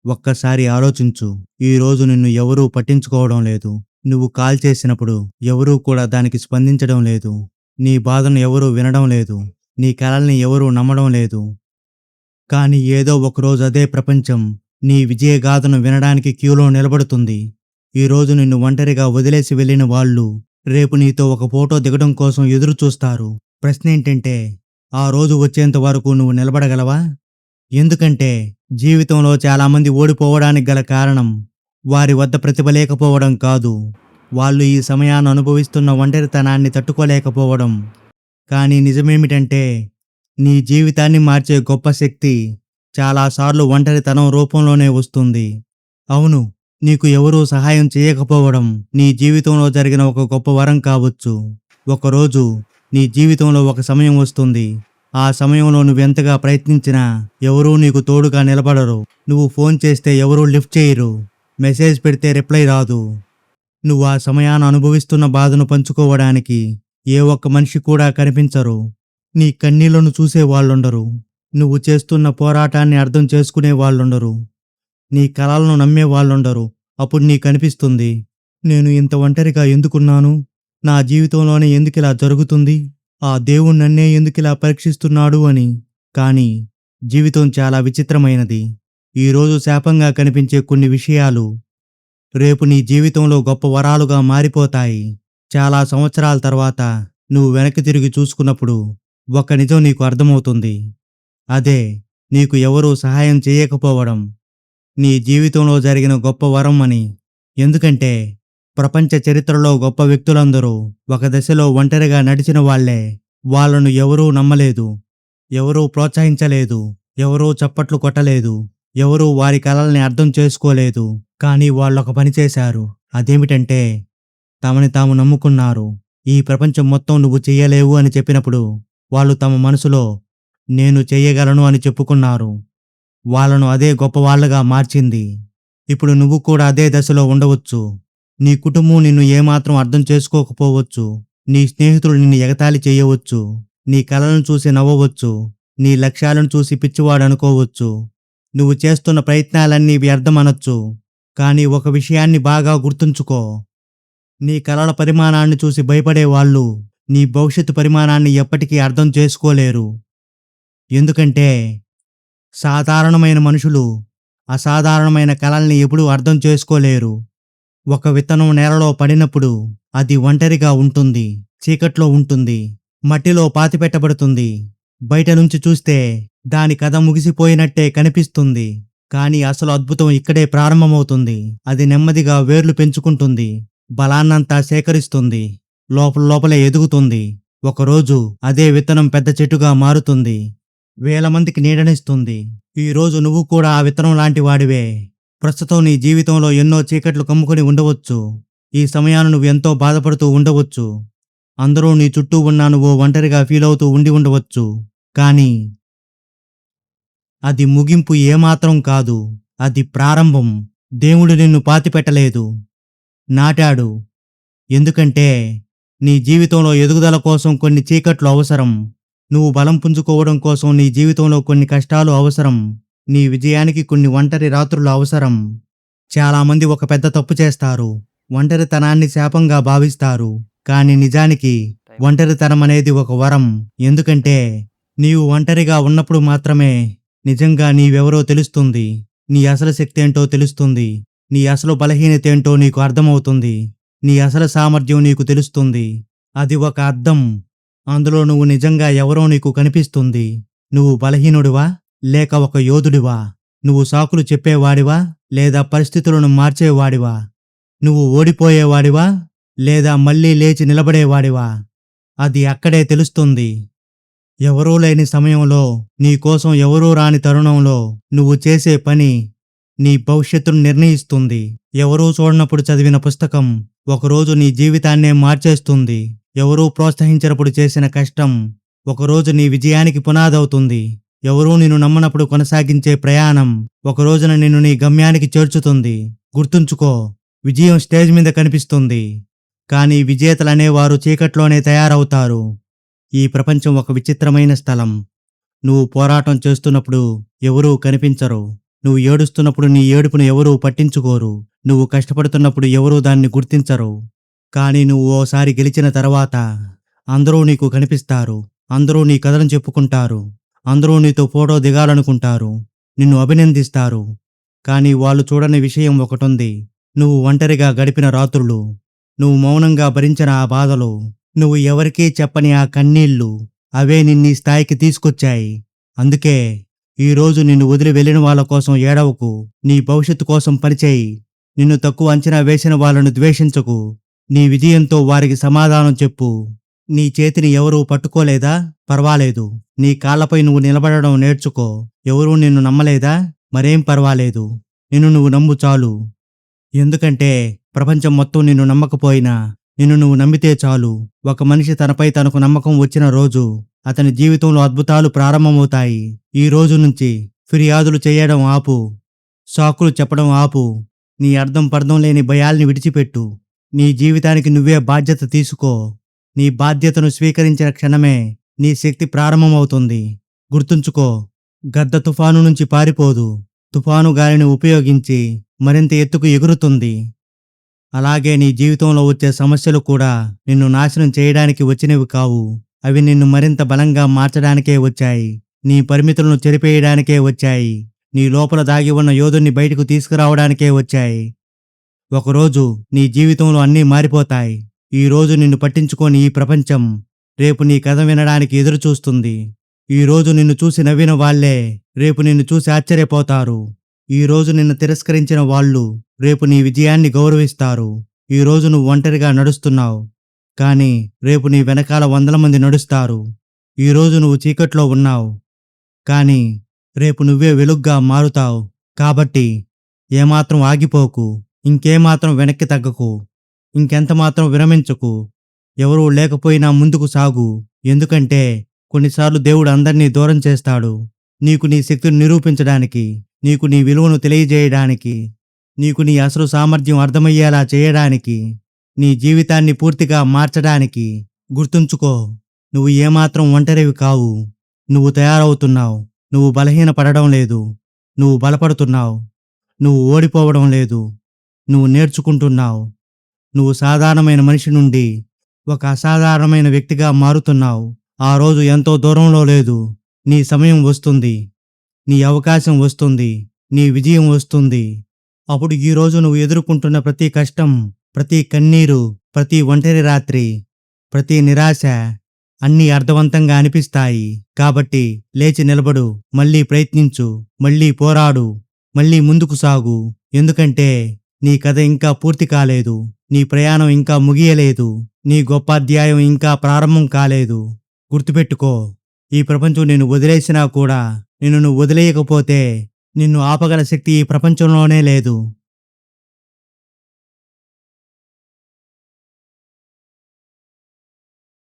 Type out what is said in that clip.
ఒక్కసారి ఆలోచించు. ఈరోజు నిన్ను ఎవరూ పట్టించుకోవడం లేదు. నువ్వు కాల్ చేసినప్పుడు ఎవరూ కూడా దానికి స్పందించడం లేదు. నీ బాధను ఎవరూ వినడం లేదు. నీ కలల్ని ఎవరూ నమ్మడం లేదు. కానీ ఏదో ఒకరోజు అదే ప్రపంచం నీ విజయగాథను వినడానికి క్యూలో నిలబడుతుంది. ఈరోజు నిన్ను ఒంటరిగా వదిలేసి వెళ్ళిన వాళ్ళు రేపు నీతో ఒక ఫోటో దిగడం కోసం ఎదురు చూస్తారు. ప్రశ్నేంటంటే, ఆ రోజు వచ్చేంత వరకు నువ్వు నిలబడగలవా? ఎందుకంటే జీవితంలో చాలామంది ఓడిపోవడానికి గల కారణం వారి వద్ద ప్రతిభ లేకపోవడం కాదు. వాళ్ళు ఈ సమయాన్ని అనుభవిస్తున్న ఒంటరితనాన్ని తట్టుకోలేకపోవడం. కానీ నిజమేమిటంటే నీ జీవితాన్ని మార్చే గొప్ప శక్తి చాలాసార్లు ఒంటరితనం రూపంలోనే వస్తుంది. అవును, నీకు ఎవరూ సహాయం చేయకపోవడం నీ జీవితంలో జరిగిన ఒక గొప్ప వరం కావచ్చు. ఒకరోజు నీ జీవితంలో ఒక సమయం వస్తుంది. ఆ సమయంలో నువ్వెంతగా ప్రయత్నించినా ఎవరూ నీకు తోడుగా నిలబడరు. నువ్వు ఫోన్ చేస్తే ఎవరూ లిఫ్ట్ చేయరు. మెసేజ్ పెడితే రిప్లై రాదు. నువ్వు ఆ సమయాన్ని అనుభవిస్తున్న బాధను పంచుకోవడానికి ఏ ఒక్క మనిషి కూడా కనిపించరు. నీ కన్నీళ్లను చూసే వాళ్ళుండరు. నువ్వు చేస్తున్న పోరాటాన్ని అర్థం చేసుకునే వాళ్ళుండరు. నీ కలలను నమ్మే వాళ్ళుండరు. అప్పుడు నీకనిపిస్తుంది, నేను ఇంత ఒంటరిగా ఎందుకున్నాను? నా జీవితంలోనే ఎందుకిలా జరుగుతుంది? ఆ దేవుడు నన్నే ఎందుకిలా పరీక్షిస్తున్నాడు అని. కానీ జీవితం చాలా విచిత్రమైనది. ఈరోజు శాపంగా కనిపించే కొన్ని విషయాలు రేపు నీ జీవితంలో గొప్ప వరాలుగా మారిపోతాయి. చాలా సంవత్సరాల తర్వాత నువ్వు వెనక్కి తిరిగి చూసుకున్నప్పుడు ఒక నిజం నీకు అర్థమవుతుంది. అదే నీకు ఎవరూ సహాయం చేయకపోవడం నీ జీవితంలో జరిగిన గొప్ప వరం అని. ఎందుకంటే ప్రపంచ చరిత్రలో గొప్ప వ్యక్తులందరూ ఒక దశలో ఒంటరిగా నడిచిన వాళ్లే. వాళ్ళను ఎవరూ నమ్మలేదు, ఎవరూ ప్రోత్సహించలేదు, ఎవరూ చప్పట్లు కొట్టలేదు, ఎవరూ వారి కలల్ని అర్థం చేసుకోలేదు. కానీ వాళ్ళొక పని చేశారు. అదేమిటంటే తమని తాము నమ్ముకున్నారు. ఈ ప్రపంచం మొత్తం నువ్వు చెయ్యలేవు అని చెప్పినప్పుడు వాళ్ళు తమ మనసులో నేను చెయ్యగలను అని చెప్పుకున్నారు. వాళ్ళను అదే గొప్పవాళ్లుగా మార్చింది. ఇప్పుడు నువ్వు కూడా అదే దశలో ఉండవచ్చు. నీ కుటుంబం నిన్ను ఏమాత్రం అర్థం చేసుకోకపోవచ్చు. నీ స్నేహితులు నిన్ను ఎగతాళి చేయవచ్చు. నీ కలలను చూసి నవ్వవచ్చు. నీ లక్ష్యాలను చూసి పిచ్చివాడు అనుకోవచ్చు. నువ్వు చేస్తున్న ప్రయత్నాలన్నీ వ్యర్థమనొచ్చు. కానీ ఒక విషయాన్ని బాగా గుర్తుంచుకో. నీ కలల పరిమాణాన్ని చూసి భయపడేవాళ్ళు నీ భవిష్యత్తు పరిమాణాన్ని ఎప్పటికీ అర్థం చేసుకోలేరు. ఎందుకంటే సాధారణమైన మనుషులు అసాధారణమైన కలల్ని ఎప్పుడూ అర్థం చేసుకోలేరు. ఒక విత్తనం నేలలో పడినప్పుడు అది ఒంటరిగా ఉంటుంది, చీకట్లో ఉంటుంది, మట్టిలో పాతిపెట్టబడుతుంది. బయట నుంచి చూస్తే దాని కథ ముగిసిపోయినట్టే కనిపిస్తుంది. కానీ అసలు అద్భుతం ఇక్కడే ప్రారంభమవుతుంది. అది నెమ్మదిగా వేర్లు పెంచుకుంటుంది, బలాన్నంతా సేకరిస్తుంది, లోపలే ఎదుగుతుంది. ఒకరోజు అదే విత్తనం పెద్ద చెట్టుగా మారుతుంది, వేల మందికి నీడనిస్తుంది. ఈరోజు నువ్వు కూడా ఆ విత్తనం లాంటి వాడివే. ప్రస్తుతం నీ జీవితంలో ఎన్నో చీకట్లు కమ్ముకొని ఉండవచ్చు. ఈ సమయాన్ని నువ్వు ఎంతో బాధపడుతూ ఉండవచ్చు. అందరూ నీ చుట్టూ ఉన్నా నువ్వు ఒంటరిగా ఫీల్ అవుతూ ఉండవచ్చు. కానీ అది ముగింపు ఏమాత్రం కాదు, అది ప్రారంభం. దేవుడు నిన్ను పాతిపెట్టలేదు, నాటాడు. ఎందుకంటే నీ జీవితంలో ఎదుగుదల కోసం కొన్ని చీకట్లు అవసరం. నువ్వు బలం పుంజుకోవడం కోసం నీ జీవితంలో కొన్ని కష్టాలు అవసరం. నీ విజయానికి కొన్ని ఒంటరి రాత్రులు అవసరం. చాలామంది ఒక పెద్ద తప్పు చేస్తారు. ఒంటరితనాన్ని శాపంగా భావిస్తారు. కానీ నిజానికి ఒంటరితనం అనేది ఒక వరం. ఎందుకంటే నీవు ఒంటరిగా ఉన్నప్పుడు మాత్రమే నిజంగా నీవెవరో తెలుస్తుంది. నీ అసలు శక్తి ఏంటో తెలుస్తుంది. నీ అసలు బలహీనత ఏంటో నీకు అర్థమవుతుంది. నీ అసలు సామర్థ్యం నీకు తెలుస్తుంది. అది ఒక అద్దం. అందులో నువ్వు నిజంగా ఎవరో నీకు కనిపిస్తుంది. నువ్వు బలహీనుడివా లేక ఒక యోధుడివా? నువ్వు సాకులు చెప్పేవాడివా లేదా పరిస్థితులను మార్చేవాడివా? నువ్వు ఓడిపోయేవాడివా లేదా మళ్ళీ లేచి నిలబడేవాడివా? అది అక్కడే తెలుస్తుంది. ఎవరూ లేని సమయంలో, నీ కోసం ఎవరూ రాని తరుణంలో నువ్వు చేసే పని నీ భవిష్యత్తును నిర్ణయిస్తుంది. ఎవరూ చూడనప్పుడు చదివిన పుస్తకం ఒకరోజు నీ జీవితాన్నే మార్చేస్తుంది. ఎవరూ ప్రోత్సహించినప్పుడు చేసిన కష్టం ఒకరోజు నీ విజయానికి పునాదవుతుంది. ఎవరూ నిన్ను నమ్మనప్పుడు కొనసాగించే ప్రయాణం ఒకరోజున నిన్ను నీ గమ్యానికి చేర్చుతుంది. గుర్తుంచుకో, విజయం స్టేజ్ మీద కనిపిస్తుంది, కానీ విజేతలనేవారు చీకట్లోనే తయారవుతారు. ఈ ప్రపంచం ఒక విచిత్రమైన స్థలం. నువ్వు పోరాటం చేస్తున్నప్పుడు ఎవరూ కనిపించరు. నువ్వు ఏడుస్తున్నప్పుడు నీ ఏడుపును ఎవరూ పట్టించుకోరు. నువ్వు కష్టపడుతున్నప్పుడు ఎవరూ దాన్ని గుర్తించరు. కానీ నువ్వు ఓసారి గెలిచిన తర్వాత అందరూ నీకు కనిపిస్తారు. అందరూ నీ కథను చెప్పుకుంటారు. అందరూ నీతో ఫోటో దిగాలనుకుంటారు. నిన్ను అభినందిస్తారు. కానీ వాళ్ళు చూడని విషయం ఒకటుంది. నువ్వు ఒంటరిగా గడిపిన రాత్రులు, నువ్వు మౌనంగా భరించిన ఆ బాధలు, నువ్వు ఎవరికీ చెప్పని ఆ కన్నీళ్ళు, అవే నిన్నీ స్థాయికి తీసుకొచ్చాయి. అందుకే ఈరోజు నిన్ను వదిలి వెళ్ళిన వాళ్ళ కోసం ఏడవకు. నీ భవిష్యత్తు కోసం పనిచేయి. నిన్ను తక్కువ అంచనా వేసిన వాళ్ళను ద్వేషించకు. నీ విజయంతో వారికి సమాధానం చెప్పు. నీ చేతిని ఎవరూ పట్టుకోలేదా? పర్వాలేదు. నీ కాళ్ళపై నువ్వు నిలబడడం నేర్చుకో. ఎవరూ నిన్ను నమ్మలేదా? మరేం పర్వాలేదు. నిన్ను నువ్వు నమ్ము చాలు. ఎందుకంటే ప్రపంచం మొత్తం నిన్ను నమ్మకపోయినా నిన్ను నువ్వు నమ్మితే చాలు. ఒక మనిషి తనపై తనకు నమ్మకం వచ్చిన రోజు అతని జీవితంలో అద్భుతాలు ప్రారంభమవుతాయి. ఈ రోజు నుంచి ఫిర్యాదులు చేయడం ఆపు. సాకులు చెప్పడం ఆపు. నీ అర్థం పర్థం లేని భయాల్ని విడిచిపెట్టు. నీ జీవితానికి నువ్వే బాధ్యత తీసుకో. నీ బాధ్యతను స్వీకరించిన క్షణమే నీ శక్తి ప్రారంభమవుతుంది. గుర్తుంచుకో, గద్ద తుఫాను నుంచి పారిపోదు. తుఫాను గాలిని ఉపయోగించి మరింత ఎత్తుకు ఎగురుతుంది. అలాగే నీ జీవితంలో వచ్చే సమస్యలు కూడా నిన్ను నాశనం చేయడానికి వచ్చినవి కావు. అవి నిన్ను మరింత బలంగా మార్చడానికే వచ్చాయి. నీ పరిమితులను చెరిపేయడానికే వచ్చాయి. నీ లోపల దాగి ఉన్న యోధుణ్ణి బయటకు తీసుకురావడానికే వచ్చాయి. ఒకరోజు నీ జీవితంలో అన్నీ మారిపోతాయి. ఈరోజు నిన్ను పట్టించుకోని ఈ ప్రపంచం రేపు నీ కథ వినడానికి ఎదురుచూస్తుంది. ఈరోజు నిన్ను చూసి నవ్విన వాళ్లే రేపు నిన్ను చూసి ఆశ్చర్యపోతారు. ఈరోజు నిన్ను తిరస్కరించిన వాళ్ళు రేపు నీ విజయాన్ని గౌరవిస్తారు. ఈరోజు నువ్వు ఒంటరిగా నడుస్తున్నావు, కానీ రేపు నీ వెనకాల వందల మంది నడుస్తారు. ఈరోజు నువ్వు చీకట్లో ఉన్నావు, కానీ రేపు నువ్వే వెలుగ్గా మారుతావు. కాబట్టి ఏమాత్రం ఆగిపోకు. ఇంకేమాత్రం వెనక్కి తగ్గకు. ఇంకెంతమాత్రం విరమించకు. ఎవరూ లేకపోయినా ముందుకు సాగు. ఎందుకంటే కొన్నిసార్లు దేవుడు అందరినీ దూరం చేస్తాడు. నీకు నీ శక్తిని నిరూపించడానికి, నీకు నీ విలువను తెలియజేయడానికి, నీకు నీ అసలు సామర్థ్యం అర్థమయ్యేలా చేయడానికి, నీ జీవితాన్ని పూర్తిగా మార్చడానికి. గుర్తుంచుకో, నువ్వు ఏమాత్రం ఒంటరివి కావు. నువ్వు తయారవుతున్నావు. నువ్వు బలహీనపడడం లేదు. నువ్వు బలపడుతున్నావు. నువ్వు ఓడిపోవడం లేదు. నువ్వు నేర్చుకుంటున్నావు. నువ్వు సాధారణమైన మనిషి నుండి ఒక అసాధారణమైన వ్యక్తిగా మారుతున్నావు. ఆ రోజు ఎంతో దూరంలో లేదు. నీ సమయం వస్తుంది. నీ అవకాశం వస్తుంది. నీ విజయం వస్తుంది. అప్పుడు ఈరోజు నువ్వు ఎదుర్కొంటున్న ప్రతి కష్టం, ప్రతి కన్నీరు, ప్రతి ఒంటరి రాత్రి, ప్రతి నిరాశ అన్నీ అర్థవంతంగా అనిపిస్తాయి. కాబట్టి లేచి నిలబడు. మళ్ళీ ప్రయత్నించు. మళ్ళీ పోరాడు. మళ్ళీ ముందుకు సాగు. ఎందుకంటే నీ కథ ఇంకా పూర్తి కాలేదు. నీ ప్రయాణం ఇంకా ముగియలేదు. నీ గొప్ప అధ్యాయం ఇంకా ప్రారంభం కాలేదు. గుర్తుపెట్టుకో, ఈ ప్రపంచం నిన్ను వదిలేసినా కూడా నిన్ను నువ్వు వదిలేయకపోతే నిన్ను ఆపగల శక్తి ఈ ప్రపంచంలోనే లేదు.